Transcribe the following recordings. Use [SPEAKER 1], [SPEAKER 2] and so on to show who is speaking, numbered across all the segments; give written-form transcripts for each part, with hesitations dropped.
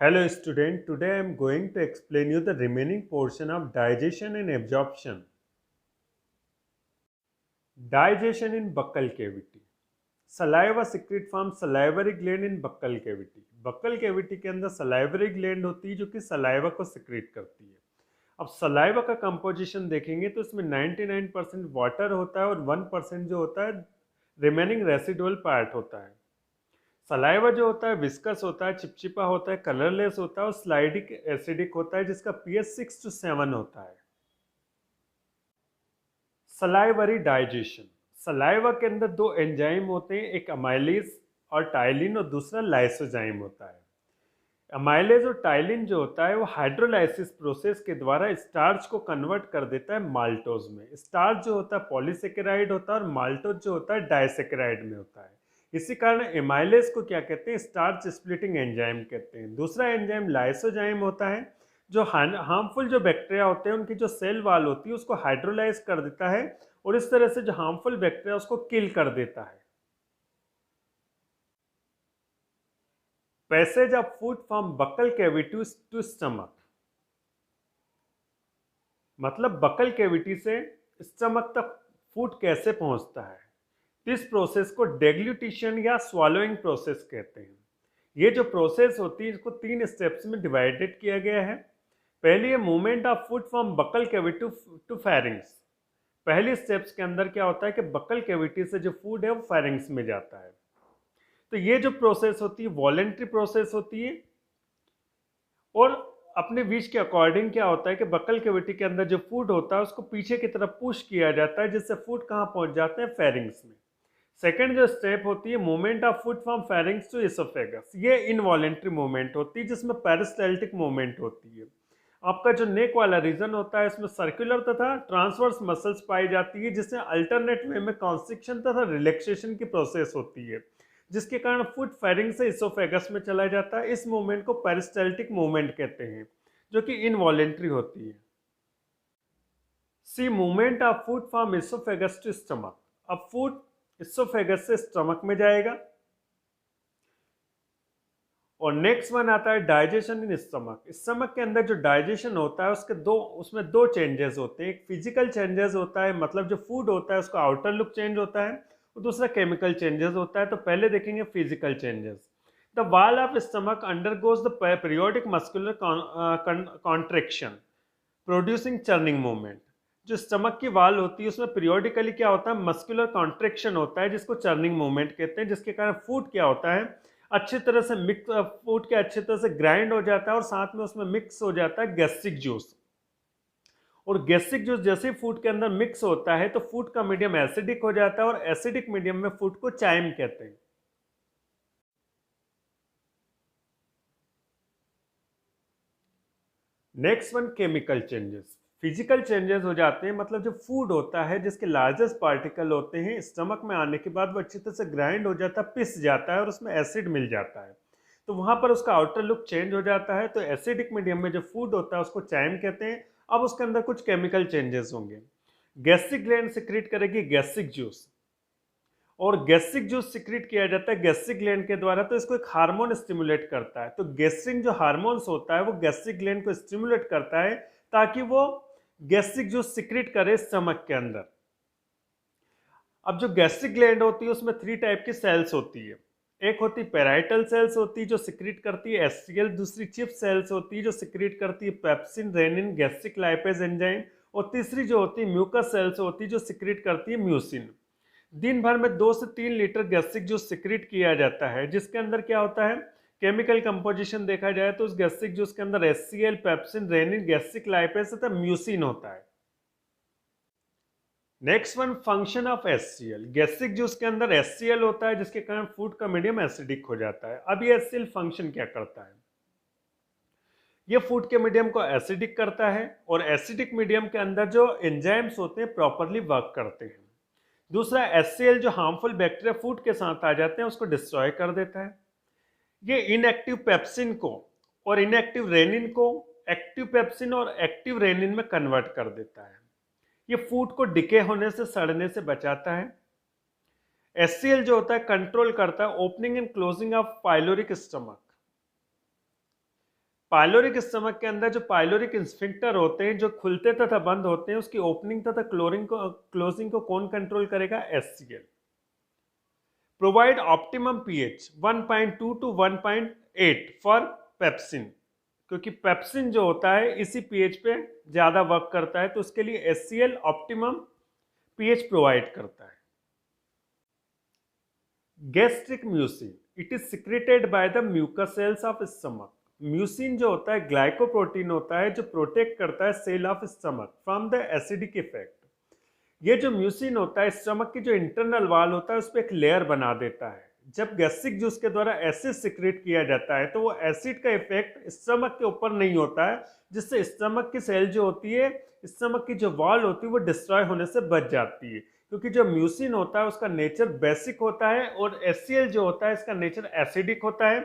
[SPEAKER 1] Hello student, today I am going to explain you the remaining portion of digestion and absorption. Digestion in buccal cavity. Saliva secrete from salivary gland in buccal cavity. Buccal cavity के अंदर salivary gland होती है जो कि saliva को secrete करती है। अब सलाइवा का कंपोजिशन देखेंगे तो इसमें 99% वाटर होता है और 1% जो होता है रिमेनिंग रेसिडुअल पार्ट होता है। सलाइवा जो होता है विस्कस होता है, चिपचिपा होता है, कलरलेस होता है और स्लाइडिक एसिडिक होता है जिसका पीएच 6 to 7 होता है। Salivary digestion. सलाइवा के अंदर दो एंजाइम होते हैं, एक अमाइलेज और टाइलिन और दूसरा लाइसोजाइम होता है। अमाइलेज और टाइलिन जो होता है वो हाइड्रोलाइसिस प्रोसेस के द्वारा स्टार्च को कन्वर्ट कर देता है माल्टोज में। स्टार्च जो होता है पॉलीसेकेराइड होता है और माल्टोज जो होता है डाइसेकेराइड में होता है। इसी कारण एमाइलेज को क्या कहते हैं, स्टार्च स्प्लिटिंग एंजाइम कहते हैं। दूसरा एंजाइम लाइसोजाइम होता है जो हार्मफुल जो बैक्टीरिया होते हैं उनकी जो सेल वाल होती है उसको हाइड्रोलाइज कर देता है और इस तरह से जो हार्मफुल बैक्टीरिया उसको किल कर देता है। Passage of food from buccal cavity to stomach, मतलब बकल कैविटी से स्टमक तक फूड कैसे पहुंचता है। इस प्रोसेस को डेग्लूटिशन या स्वॉलोइंग प्रोसेस कहते हैं। ये जो प्रोसेस होती है इसको 3 स्टेप्स में डिवाइडेड किया गया है। पहली है movement of food from buccal cavity to pharynx. पहली स्टेप्स के अंदर क्या होता है कि बकल कैविटी से जो फूड है वो फेरिंग्स में जाता है। तो ये जो प्रोसेस होती है वॉलेंट्री प्रोसेस होती है और अपने विश के अकॉर्डिंग क्या होता है कि बकल कैविटी के अंदर जो फूड होता है उसको पीछे की तरफ पुश किया जाता है जिससे फूड कहाँ पहुंच जाते हैं, फेरिंग्स में। सेकेंड जो स्टेप होती है movement of food from pharynx to oesophagus, ये इनवॉलेंट्री मूवमेंट होती है जिसमें पेरिस्टाल्टिक मूवमेंट होती है। आपका जो नेक वाला रीजन होता है इसमें सर्कुलर तथा ट्रांसवर्स मसल्स पाई जाती है जिससे अल्टरनेट वे में कॉन्स्ट्रिक्शन तथा रिलैक्सेशन की प्रोसेस होती है जिसके कारण फूड फेरिंग से इसोफेगस में चला जाता है। इस मूवमेंट को पेरिस्टाल्टिक मूवमेंट कहते हैं जो कि इनवॉलेंट्री होती है। See movement of food from oesophagus to stomach. अब फूड इसोफेगस से स्टमक में जाएगा और नेक्स्ट वन आता है डाइजेशन इन स्टमक। स्टमक के अंदर जो डाइजेशन होता है उसमें दो चेंजेस होते हैं। एक फिजिकल चेंजेस होता है, मतलब जो फूड होता है उसका आउटर लुक चेंज होता है, और दूसरा केमिकल चेंजेस होता है। तो पहले देखेंगे physical changes. The wall of stomach undergoes the periodic muscular contraction producing churning movement. जो स्टमक की वाल होती है उसमें पीरियोडिकली क्या होता है, मस्कुलर कॉन्ट्रेक्शन होता है जिसको चर्निंग मूवमेंट कहते हैं, जिसके कारण फूड क्या होता है अच्छी तरह से मिक्स, फूड के अच्छी तरह से ग्राइंड हो जाता है और साथ में उसमें मिक्स हो जाता है गैस्ट्रिक जूस। और गैस्ट्रिक जूस जैसे ही फूड के अंदर मिक्स होता है तो फूड का मीडियम एसिडिक हो जाता है और एसिडिक मीडियम में फूड को चाइम कहते हैं। Next one chemical changes. Physical changes हो जाते हैं, मतलब जो फूड होता है जिसके लार्जेस्ट पार्टिकल होते हैं स्टमक में आने के बाद वो अच्छी तरह से ग्राइंड हो जाता है, पिस जाता है और उसमें एसिड मिल जाता है। तो वहां पर उसका आउटर लुक चेंज हो जाता है। तो एसिडिक मीडियम में जो फूड होता है उसको चाइम कहते हैं। अब उसके अंदर कुछ केमिकल चेंजेस होंगे। गैस्ट्रिक ग्लैंड सिक्रीट करेगी गैस्ट्रिक जूस और गैस्ट्रिक जूस सिक्रीट किया जाता है गैस्ट्रिक ग्लैंड के द्वारा। तो इसको एक हार्मोन स्टिमुलेट करता है। तो गैस्ट्रिक जो हार्मोन्स होता है वो गैस्ट्रिक ग्लैंड को स्टिमुलेट करता है ताकि वो गैस्ट्रिक जूस सिक्रीट करे स्टमक के अंदर। अब जो गैस्ट्रिक ग्लैंड होती है उसमें 3 टाइप की सेल्स होती है। एक होती पेराइटल सेल्स होती है जो सिक्रीट करती है एससीएल, दूसरी चिप सेल्स होती है जो सिक्रीट करती है pepsin, rennin, gastric lipase enzyme, और तीसरी जो होती है म्यूकस सेल्स होती है जो सिक्रीट करती है म्यूसिन। दिन भर में 2 से 3 लीटर गैस्ट्रिक जूस सिक्रीट किया जाता है जिसके अंदर क्या होता है, केमिकल कंपोजिशन देखा जाए तो उस गैस्ट्रिक जूस के अंदर HCl, pepsin, rennin, gastric lipase तथा म्यूसिन होता है। Next one function of HCl. Gastric juice के अंदर एचसीएल होता है जिसके कारण फूड का मीडियम एसिडिक हो जाता है। अब ये एचसीएल फंक्शन क्या करता है, ये फूड के मीडियम को एसिडिक करता है और एसिडिक मीडियम के अंदर जो एंजाइम्स होते हैं प्रॉपरली वर्क करते हैं। दूसरा एचसीएल जो हार्मफुल बैक्टीरिया फूड के साथ आ जाते हैं उसको डिस्ट्रॉय कर देता है। ये इनएक्टिव पेप्सिन को और इनएक्टिव रेनिन को एक्टिव पेप्सिन और एक्टिव रेनिन में कन्वर्ट कर देता है। ये फूड को डिके होने से, सड़ने से बचाता है। एचसीएल जो होता है कंट्रोल करता है opening and closing of pyloric stomach. Pyloric stomach के अंदर जो पाइलोरिक स्फिंक्टर होते हैं, जो खुलते तथा बंद होते हैं, उसकी ओपनिंग तथा क्लोजिंग को कौन कंट्रोल करेगा? HCl. Provide optimum pH 1.2 to 1.8 for pepsin, क्योंकि पेप्सिन जो होता है इसी पीएच पे ज्यादा वर्क करता है, तो उसके लिए एचसीएल ऑप्टिमम पीएच प्रोवाइड करता है। Gastric mucin, it is secreted by the mucus cells of stomach. Mucin जो होता है ग्लाइकोप्रोटीन होता है जो प्रोटेक्ट करता है cell of stomach from the acidic effect. ये जो म्यूसिन होता है स्टमक की जो इंटरनल वॉल होता है उस पर एक लेयर बना देता है। जब गैस्ट्रिक जूस के द्वारा एसिड सिक्रेट किया जाता है तो वो एसिड का इफेक्ट स्टमक के ऊपर नहीं होता है, जिससे स्टमक की सेल जो होती है, स्टमक की जो वॉल होती है वो डिस्ट्रॉय होने से बच जाती है, क्योंकि जो म्यूसिन होता है उसका नेचर बेसिक होता है और एचसीएल जो होता है इसका नेचर एसिडिक होता है।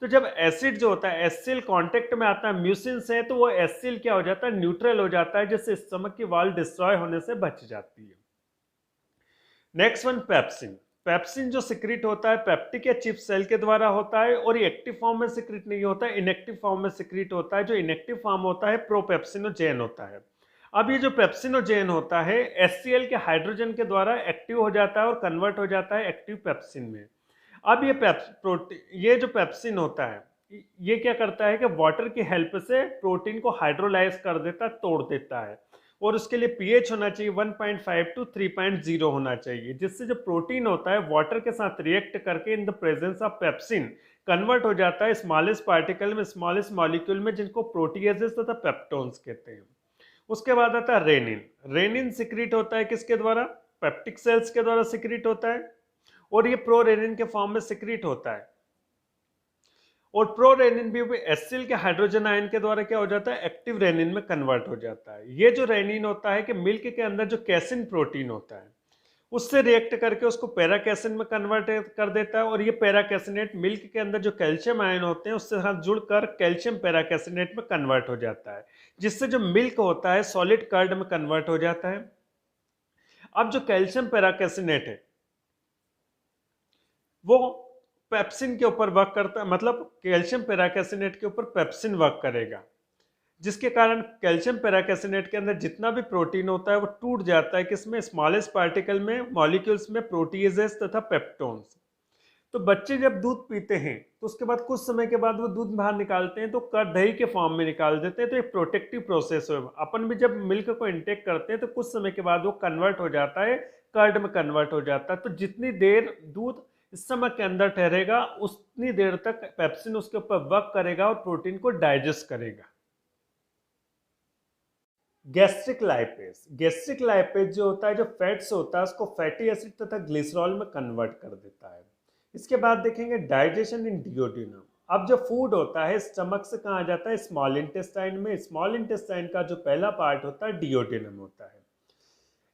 [SPEAKER 1] तो जब एसिड जो होता है एचसीएल कांटेक्ट में आता है म्यूसिन से, तो वो एचसीएल क्या हो जाता है? न्यूट्रल हो जाता है, जिससे स्टमक की वॉल डिस्ट्रॉय होने से बच जाती है। Next one, pepsin. पेप्सिन जो सिक्रीट होता है पेप्टिक या चिप सेल के द्वारा होता है, और ये एक्टिव फॉर्म में सिक्रीट नहीं होता है, इनएक्टिव फॉर्म में सिक्रीट होता है। जो इनएक्टिव फॉर्म होता है प्रोपेप्सिनोजेन होता है। अब ये जो पेप्सिनोजेन होता है एचसीएल के हाइड्रोजन के द्वारा एक्टिव हो जाता है और कन्वर्ट हो जाता है एक्टिव पेप्सिन में। अब ये जो पेप्सिन होता है ये क्या करता है कि वाटर की हेल्प से प्रोटीन को हाइड्रोलाइज कर देता है, तोड़ देता है, और उसके लिए पीएच होना चाहिए 1.5 टू 3.0 होना चाहिए, जिससे जो प्रोटीन होता है वाटर के साथ रिएक्ट करके in the presence of pepsin convert हो जाता है स्मॉलेस्ट पार्टिकल में, स्मॉलेस्ट मॉलिक्यूल में, जिनको प्रोटीएजेस तथा पेप्टोन्स कहते हैं। उसके बाद आता है रेनिन। रेनिन सिक्रीट होता है किसके द्वारा? पेप्टिक सेल्स के द्वारा सिक्रीट होता है, और ये प्रोरेनिन के फॉर्म में सिक्रीट होता है। और प्रोरेनिन भी एसिल के हाइड्रोजन आयन के द्वारा क्या हो जाता है? एक्टिव रेनिन में कन्वर्ट हो जाता है। ये जो रेनिन होता है कि मिल्क के अंदर जो कैसिन प्रोटीन होता है उससे रिएक्ट करके उसको पैरा कैसिन में कन्वर्ट कर देता है, और ये पैरा कैसिनेट मिल्क के अंदर जो कैल्शियम आयन होते हैं उससे साथ जुड़कर कैल्शियम पैरा कैसिनेट में कन्वर्ट हो जाता है, जिससे जो मिल्क होता है सॉलिड कर्ड में कन्वर्ट हो जाता है। अब जो कैल्शियम पैरा कैसिनेट है वो पेप्सिन के ऊपर वर्क करता है, मतलब कैल्शियम पेराकेसिनेट के ऊपर पेप्सिन वर्क करेगा, जिसके कारण कैल्शियम पेराकेसिनेट के अंदर जितना भी प्रोटीन होता है वो टूट जाता है किसमें? स्मॉलेस्ट पार्टिकल में, मॉलिक्यूल्स में, प्रोटीएजेस तथा पेप्टोन्स। तो बच्चे जब दूध पीते हैं तो उसके बाद कुछ समय के बाद वो दूध बाहर निकालते हैं तो कर्ड दही के फॉर्म में निकाल देते हैं, तो एक प्रोटेक्टिव प्रोसेस है। अपन भी जब मिल्क को इंटेक करते हैं तो कुछ समय के बाद वो कन्वर्ट हो जाता है, कर्ड में कन्वर्ट हो जाता है। तो जितनी देर दूध स्टमक के अंदर ठहरेगा उतनी देर तक पेप्सिन उसके ऊपर वर्क करेगा और प्रोटीन को डाइजेस्ट करेगा। Gastric lipase. गैस्ट्रिक लाइपेज जो होता है, जो फैट्स होता है उसको फैटी एसिड तथा ग्लिसरॉल में कन्वर्ट कर देता है। इसके बाद देखेंगे डाइजेशन इन डिओडिनम। अब जो फूड होता है स्टमक से कहाँ जाता है? स्मॉल इंटेस्टाइन में। स्मॉल इंटेस्टाइन का जो पहला पार्ट होता है डिओडिनम होता है।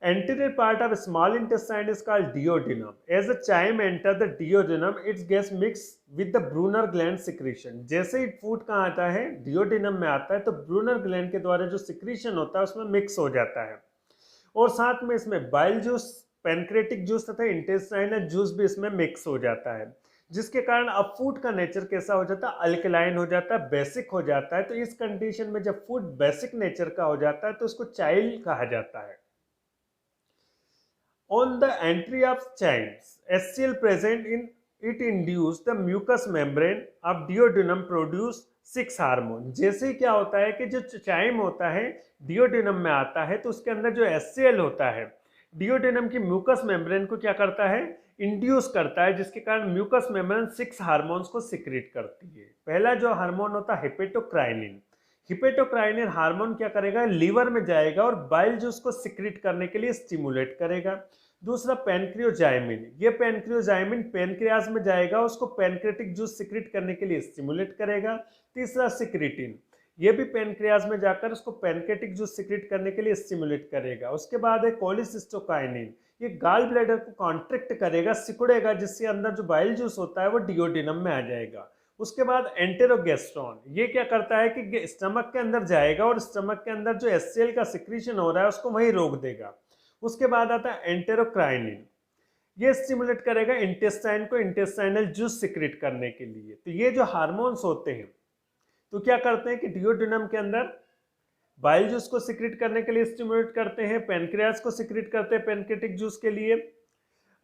[SPEAKER 1] Anterior part of small intestine is called duodenum. As the chyme enter the duodenum, it gets mixed with the Brunner gland secretion. जैसे ही फूड कहाँ आता है? duodenum में आता है, तो ब्रूनर ग्लैंड के द्वारा जो सिक्रीशन होता है उसमें मिक्स हो जाता है, और साथ में इसमें बाइल जूस, पैनक्रेटिक जूस तथा इंटेस्टाइनल जूस भी इसमें मिक्स हो जाता है, जिसके कारण अब फूड का नेचर कैसा हो जाता है? अल्कलाइन हो जाता है, बेसिक हो जाता है। तो इस कंडीशन में जब फूड बेसिक नेचर का हो जाता है तो उसको चाइल्ड कहा जाता है। On the entry of chymes, HCl present in it induce the mucous membrane of duodenum produce 6 hormone. जैसे ही क्या होता है कि जो चाइम होता है डिओडिनम में आता है तो उसके अंदर जो HCl होता है डिओडिनम की म्यूकस मेम्ब्रेन को क्या करता है? इंड्यूस करता है, जिसके कारण म्यूकस मेम्ब्रेन 6 हार्मोन्स को सिक्रेट करती है। पहला जो हार्मोन होता है हिपेटोक्राइनिन। हिपेटोक्राइनिन हार्मोन क्या करेगा? लीवर में जाएगा और बाइल जूस को सिक्रेट करने के लिए स्टिमुलेट करेगा। दूसरा पैनक्रियोजाइमिन, ये पैनक्रियोजाइमिन पैनक्रियाज में जाएगा, उसको पैनक्रेटिक जूस सिक्रेट करने के लिए स्टिमुलेट करेगा। तीसरा सिक्रेटिन, ये भी पैनक्रियाज में जाकर उसको पैनक्रेटिक जूस सिक्रेट करने के लिए स्टिमुलेट करेगा। उसके बाद है कोलिसिस्टोकाइनिन, ये गाल ब्लैडर को कॉन्ट्रैक्ट करेगा, सिकुड़ेगा, जिससे अंदर जो बाइल जूस होता है वो डिओडिनम में आ जाएगा। उसके बाद एंटेरोगेस्ट्रॉन, ये क्या करता है कि स्टमक के अंदर जाएगा और स्टमक के अंदर जो एचसीएल का सिक्रीशन हो रहा है उसको वहीं रोक देगा। उसके बाद आता है एंटेरोक्राइनिन, ये स्टिमुलेट करेगा इंटेस्टाइन को इंटेस्टाइनल जूस सिक्रेट करने के लिए। तो ये जो हार्मोन्स होते हैं तो क्या करते हैं कि डिओडेनम के अंदर बाइल जूस को सिक्रेट करने के लिए स्टिमुलेट करते हैं, पेनक्रियास को सिक्रेट करते हैं पेनक्रेटिक जूस के लिए,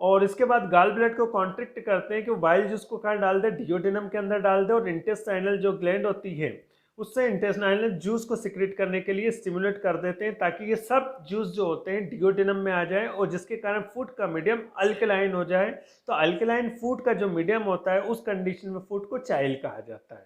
[SPEAKER 1] और इसके बाद गाल ब्लड को कॉन्ट्रैक्ट करते हैं कि वो बाइल जूस को कहाँ डाल दे, डिओडेनम के अंदर डाल दे, और इंटेस्टाइनल जो ग्लैंड होती है उससे इंटेस्टाइनल जूस को सिक्रेट करने के लिए स्टिमुलेट कर देते हैं, ताकि ये सब जूस जो होते हैं डिओडेनम में आ जाए और जिसके कारण फूड का मीडियम अल्कलाइन हो जाए। तो अल्कलाइन फूड का जो मीडियम होता है उस कंडीशन में फूड को चाइल्ड कहा जाता है।